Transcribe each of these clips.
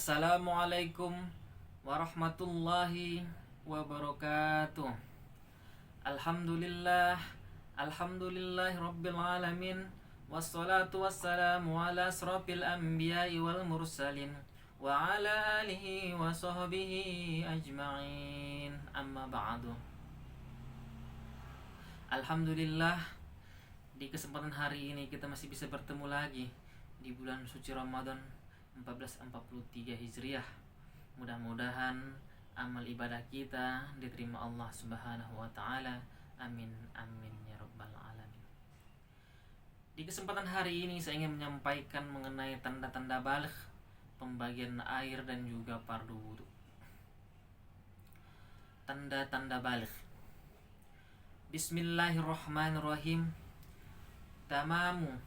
Assalamualaikum warahmatullahi wabarakatuh. Alhamdulillah, alhamdulillahi rabbil alamin. Wassalatu wassalamu ala asrafil anbiya'i wal mursalin wa ala alihi wa sahbihi ajma'in. Amma ba'du. Alhamdulillah, di kesempatan hari ini kita masih bisa bertemu lagi di bulan suci Ramadan 1443 Hijriah. Mudah-mudahan amal ibadah kita diterima Allah Subhanahu wa taala. Amin amin ya rabbal alamin. Di kesempatan hari ini saya ingin menyampaikan mengenai tanda-tanda baligh, pembagian air dan juga fardu wudu. Tanda-tanda baligh. Bismillahirrahmanirrahim. Tamamu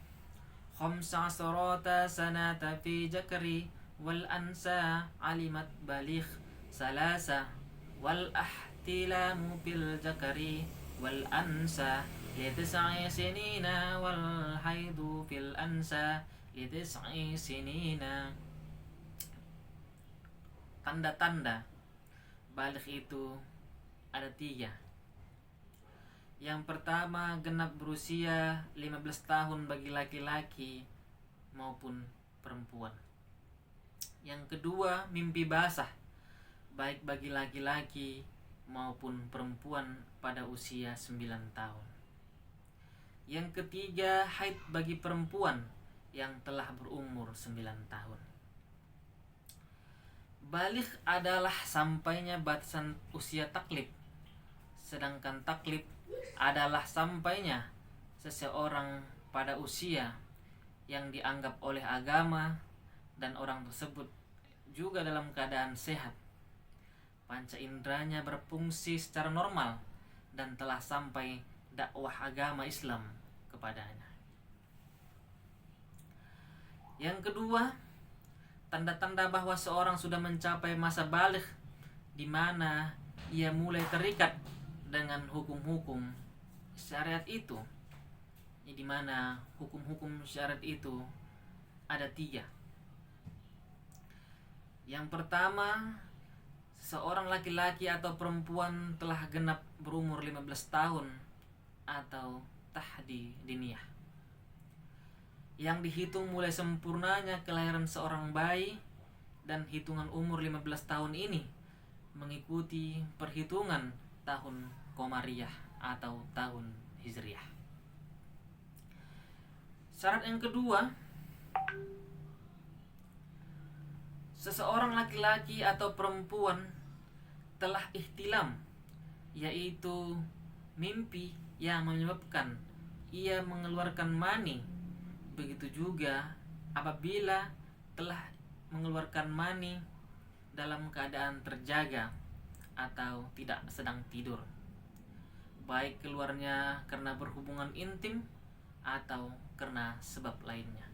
khamsa asrata sanata fi jakri wal ansa alimat baligh salasa wal ahtilamu fil jakri wal ansa litis'i sinina wal haidu fil ansa litis'i sinina. Tanda-tanda baligh itu ada 3. Yang pertama, genap berusia 15 tahun bagi laki-laki maupun perempuan. Yang kedua, mimpi basah baik bagi laki-laki maupun perempuan pada usia 9 tahun. Yang ketiga, haid bagi perempuan yang telah berumur 9 tahun. Baligh adalah sampainya batasan usia taklif, sedangkan taklif adalah sampainya seseorang pada usia yang dianggap oleh agama dan orang tersebut juga dalam keadaan sehat, panca inderanya berfungsi secara normal dan telah sampai dakwah agama Islam kepadanya. Yang kedua, tanda-tanda bahwa seorang sudah mencapai masa baligh di mana ia mulai terikat dengan hukum-hukum syariat itu, di mana hukum-hukum syariat itu ada 3. Yang pertama, seorang laki-laki atau perempuan telah genap berumur 15 tahun atau tahdi diniyah, yang dihitung mulai sempurnanya kelahiran seorang bayi, dan hitungan umur 15 tahun ini mengikuti perhitungan tahun Qamariyah atau tahun Hijriyah. Syarat yang kedua, seseorang laki-laki atau perempuan telah ihtilam, yaitu mimpi yang menyebabkan ia mengeluarkan mani. Begitu juga apabila telah mengeluarkan mani dalam keadaan terjaga atau tidak sedang tidur, baik keluarnya karena berhubungan intim atau karena sebab lainnya.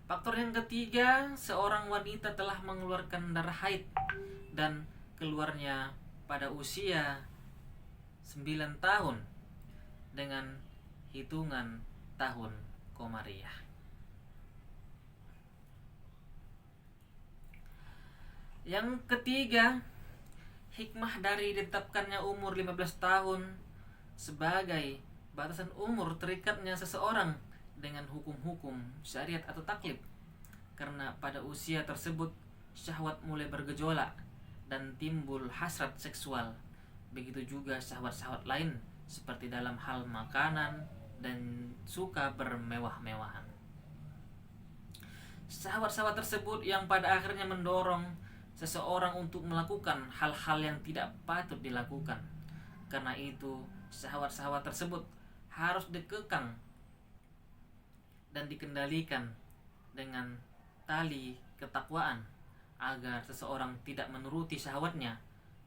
Faktor yang ketiga, seorang wanita telah mengeluarkan darah haid dan keluarnya pada usia 9 tahun dengan hitungan tahun Qamariyah. Yang ketiga, hikmah dari ditetapkannya umur 15 tahun sebagai batasan umur terikatnya seseorang dengan hukum-hukum syariat atau taklif, karena pada usia tersebut syahwat mulai bergejolak dan timbul hasrat seksual. Begitu juga syahwat-syahwat lain seperti dalam hal makanan dan suka bermewah-mewahan. Syahwat-syahwat tersebut yang pada akhirnya mendorong seseorang untuk melakukan hal-hal yang tidak patut dilakukan. Karena itu, syahwat-syahwat tersebut harus dikekang dan dikendalikan dengan tali ketakwaan agar seseorang tidak menuruti syahwatnya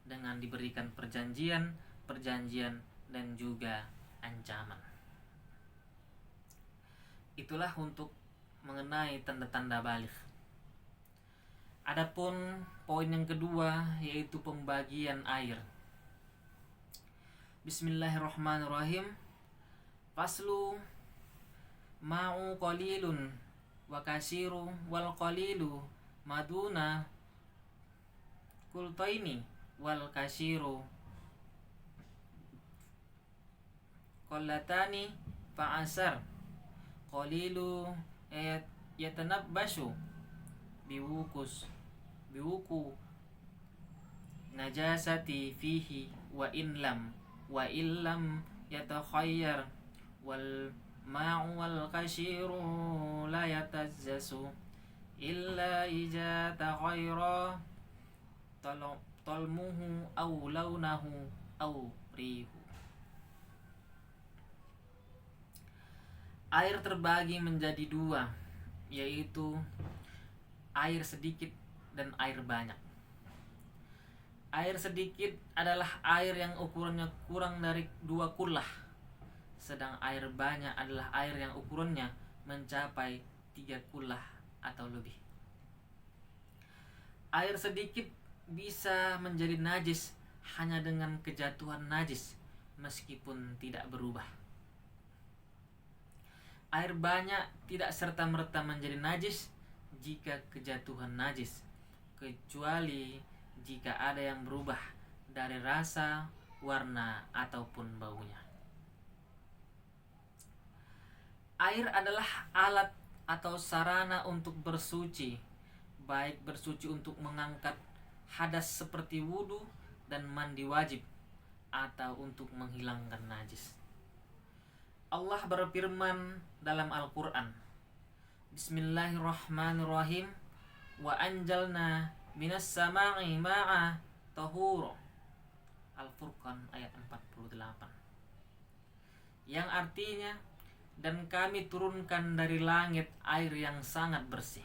dengan diberikan perjanjian dan juga ancaman. Itulah untuk mengenai tanda-tanda baligh. Adapun poin yang kedua, yaitu pembagian air. Bismillahirrahmanirrahim. Faslu ma'u qalilun wa kasiru wal qalilu maduna kultaini wal kashiru qallatani fa'asar qalilu yatanabbashu biwuku najasati fihi wa illam yatakhayyar wal ma'u wal kashiru la yatazzasu illa ija takhayyara talmuhu aw launahu aw rihu. Air terbagi menjadi dua, yaitu air sedikit dan air banyak. Air sedikit adalah air yang ukurannya kurang dari 2 kullah, sedang air banyak adalah air yang ukurannya mencapai 3 kullah atau lebih. Air sedikit bisa menjadi najis hanya dengan kejatuhan najis meskipun tidak berubah. Air banyak tidak serta-merta menjadi najis jika kejatuhan najis, kecuali jika ada yang berubah dari rasa, warna, ataupun baunya. Air adalah alat atau sarana untuk bersuci, baik bersuci untuk mengangkat hadas seperti wudu dan mandi wajib, atau untuk menghilangkan najis. Allah berfirman dalam Al-Quran, Bismillahirrahmanirrahim, wa anjalna minas sama'i ma'a tahura. Al-Furqan ayat 48, yang artinya, dan kami turunkan dari langit air yang sangat bersih.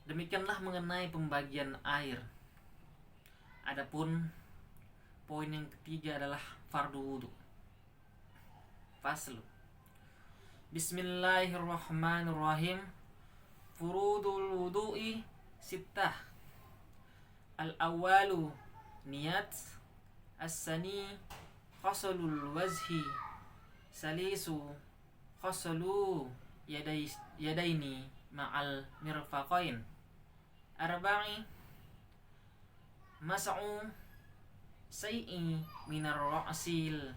Demikianlah mengenai pembagian air. Adapun poin yang ketiga adalah fardu wudu. Faslu. Bismillahirrahmanirrahim. Furudul wudu'i sittah. Al-awwalu niyat, as-sani qaslul wajhi, salisu qaslu yadaini ma'al mirfaqain, arba'i mas'u say'i minar ra'sil,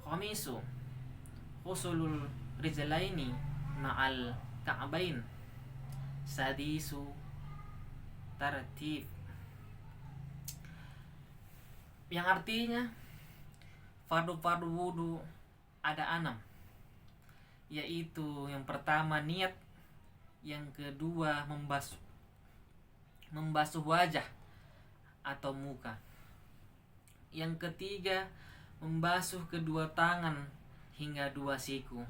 khamisu qusulul rijlaini ma'al ka'bain, sadisu tartib. Yang artinya fardu-fardu wudu ada 6, yaitu yang pertama niat, yang kedua membasuh wajah atau muka, yang ketiga membasuh kedua tangan hingga 2 siku,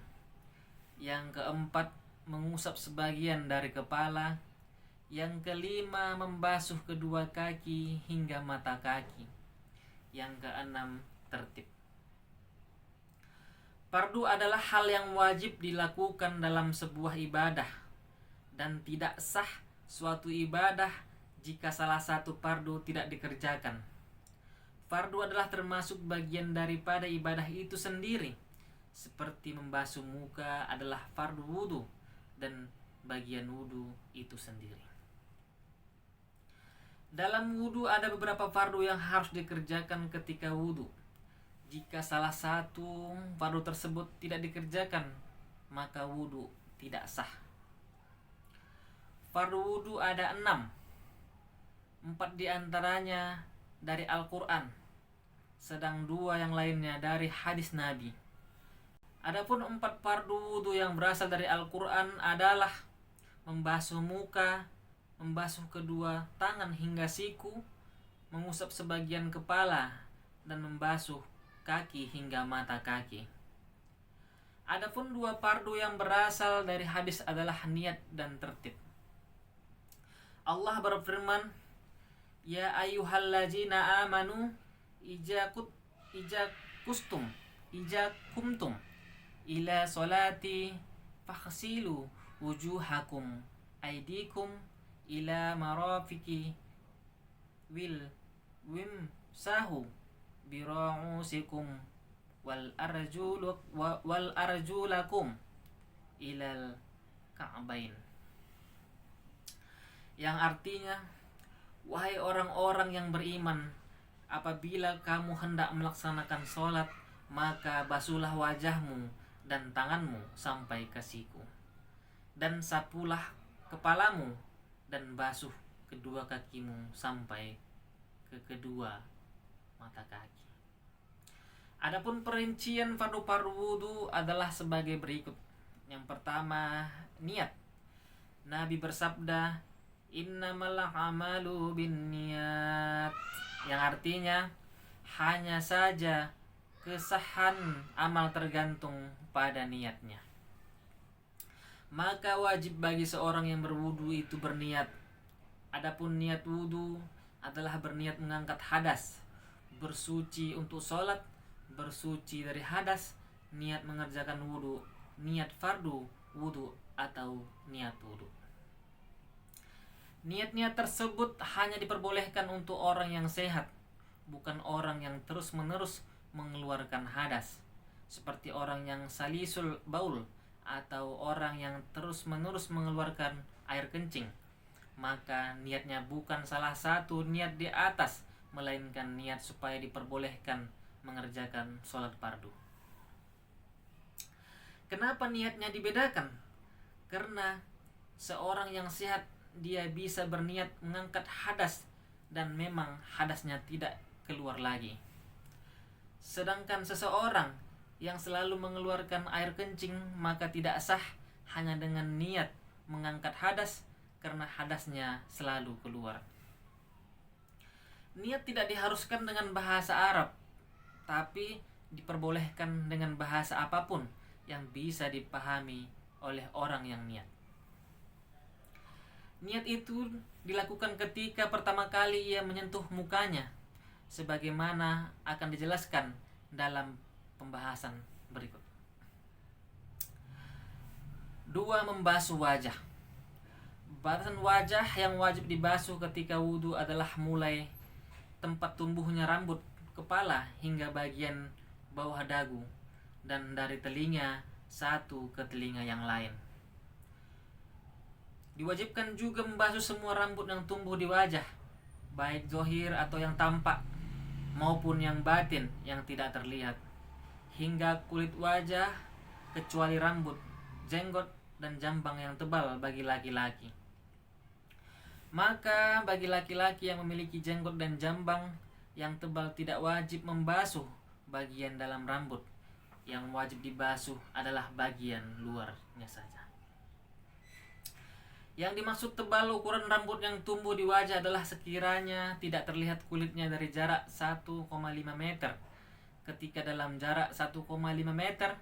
yang keempat mengusap sebagian dari kepala, yang kelima membasuh kedua kaki hingga mata kaki, yang keenam tertib. Fardu adalah hal yang wajib dilakukan dalam sebuah ibadah, dan tidak sah suatu ibadah jika salah satu fardu tidak dikerjakan. Fardu adalah termasuk bagian daripada ibadah itu sendiri, seperti membasuh muka adalah fardu wudu dan bagian wudu itu sendiri. Dalam wudu ada beberapa fardu yang harus dikerjakan ketika wudu. Jika salah satu fardu tersebut tidak dikerjakan, maka wudu tidak sah. Fardu wudu ada 6. 4 diantaranya dari Al-Quran, sedang 2 yang lainnya dari hadis Nabi. Adapun 4 fardu wudu yang berasal dari Al-Quran adalah membasuh muka, membasuh kedua tangan hingga siku, mengusap sebagian kepala, dan membasuh kaki hingga mata kaki. Adapun 2 fardu yang berasal dari hadis adalah niat dan tertib. Allah berfirman, Ya ayyuhallazina amanu ija kumtum ila solati faghsilu wujuhakum aidikum ila marafiki wimsahu bira'usikum wal arjulakum ilal ka'bain, yang artinya, wahai orang-orang yang beriman, apabila kamu hendak melaksanakan sholat, maka basuhlah wajahmu dan tanganmu sampai ke siku, dan sapulah kepalamu, dan basuh kedua kakimu sampai ke kedua mata kaki. Adapun perincian fardu-fardu wudu adalah sebagai berikut. Yang pertama, niat. Nabi bersabda, innamal a'malu binniyat, yang artinya hanya saja kesahan amal tergantung pada niatnya. Maka wajib bagi seorang yang berwudu itu berniat. Adapun niat wudu adalah berniat mengangkat hadas, bersuci untuk sholat, bersuci dari hadas, niat mengerjakan wudu, niat fardu wudu atau niat wudu. Niat-niat tersebut hanya diperbolehkan untuk orang yang sehat, bukan orang yang terus-menerus mengeluarkan hadas, seperti orang yang salisul baul atau orang yang terus-menerus mengeluarkan air kencing. Maka niatnya bukan salah satu niat di atas, melainkan niat supaya diperbolehkan mengerjakan sholat fardu. Kenapa niatnya dibedakan? Karena seorang yang sehat, dia bisa berniat mengangkat hadas dan memang hadasnya tidak keluar lagi. Sedangkan seseorang yang selalu mengeluarkan air kencing, maka tidak sah hanya dengan niat mengangkat hadas, karena hadasnya selalu keluar. Niat tidak diharuskan dengan bahasa Arab, tapi diperbolehkan dengan bahasa apapun yang bisa dipahami oleh orang yang niat. Niat itu dilakukan ketika pertama kali ia menyentuh mukanya, sebagaimana akan dijelaskan dalam pembahasan berikut. 2. Membasuh wajah. Batasan wajah yang wajib dibasuh ketika wudu adalah mulai tempat tumbuhnya rambut kepala hingga bagian bawah dagu, dan dari telinga satu ke telinga yang lain. Diwajibkan juga membasuh semua rambut yang tumbuh di wajah, baik zahir atau yang tampak, maupun yang batin yang tidak terlihat, hingga kulit wajah kecuali rambut, jenggot, dan jambang yang tebal bagi laki-laki. Maka bagi laki-laki yang memiliki jenggot dan jambang yang tebal tidak wajib membasuh bagian dalam rambut. Yang wajib dibasuh adalah bagian luarnya saja. Yang dimaksud tebal ukuran rambut yang tumbuh di wajah adalah sekiranya tidak terlihat kulitnya dari jarak 1,5 meter. Ketika dalam jarak 1,5 meter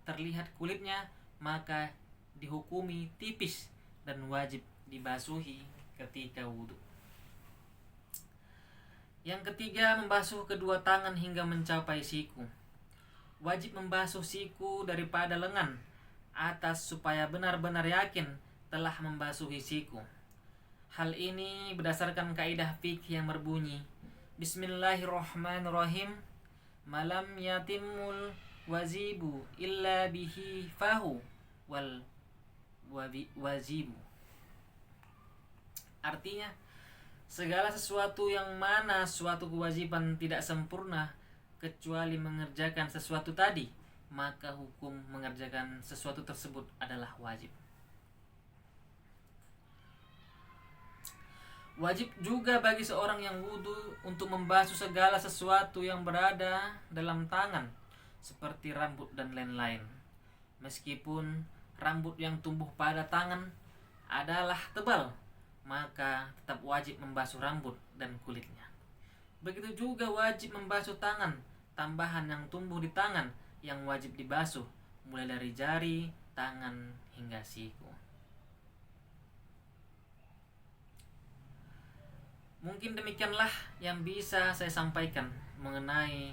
terlihat kulitnya, maka dihukumi tipis dan wajib dibasuhi ketika wudhu. Yang ketiga, membasuh kedua tangan hingga mencapai siku. Wajib membasuh siku daripada lengan atas supaya benar-benar yakin telah membasuhi siku. Hal ini berdasarkan kaidah fikih yang berbunyi, Bismillahirrahmanirrahim, malam yatimul wazibu illa bihi fahu wal wazibu. Artinya, segala sesuatu yang mana suatu kewajiban tidak sempurna kecuali mengerjakan sesuatu tadi, maka hukum mengerjakan sesuatu tersebut adalah wajib. Wajib juga bagi seorang yang wudu untuk membasuh segala sesuatu yang berada dalam tangan, seperti rambut dan lain-lain. Meskipun rambut yang tumbuh pada tangan adalah tebal, maka tetap wajib membasuh rambut dan kulitnya. Begitu juga wajib membasuh tangan tambahan yang tumbuh di tangan yang wajib dibasuh, mulai dari jari, tangan, hingga siku. Mungkin demikianlah yang bisa saya sampaikan mengenai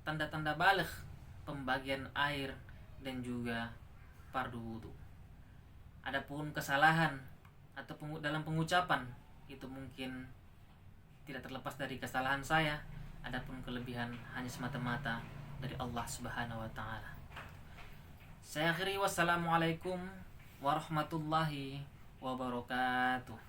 tanda-tanda baligh, pembagian air, dan juga fardu wudu. Adapun kesalahan atau dalam pengucapan itu mungkin tidak terlepas dari kesalahan saya. Adapun kelebihan hanya semata-mata dari Allah Subhanahu wa taala. Saya akhiri, wassalamualaikum warahmatullahi wabarakatuh.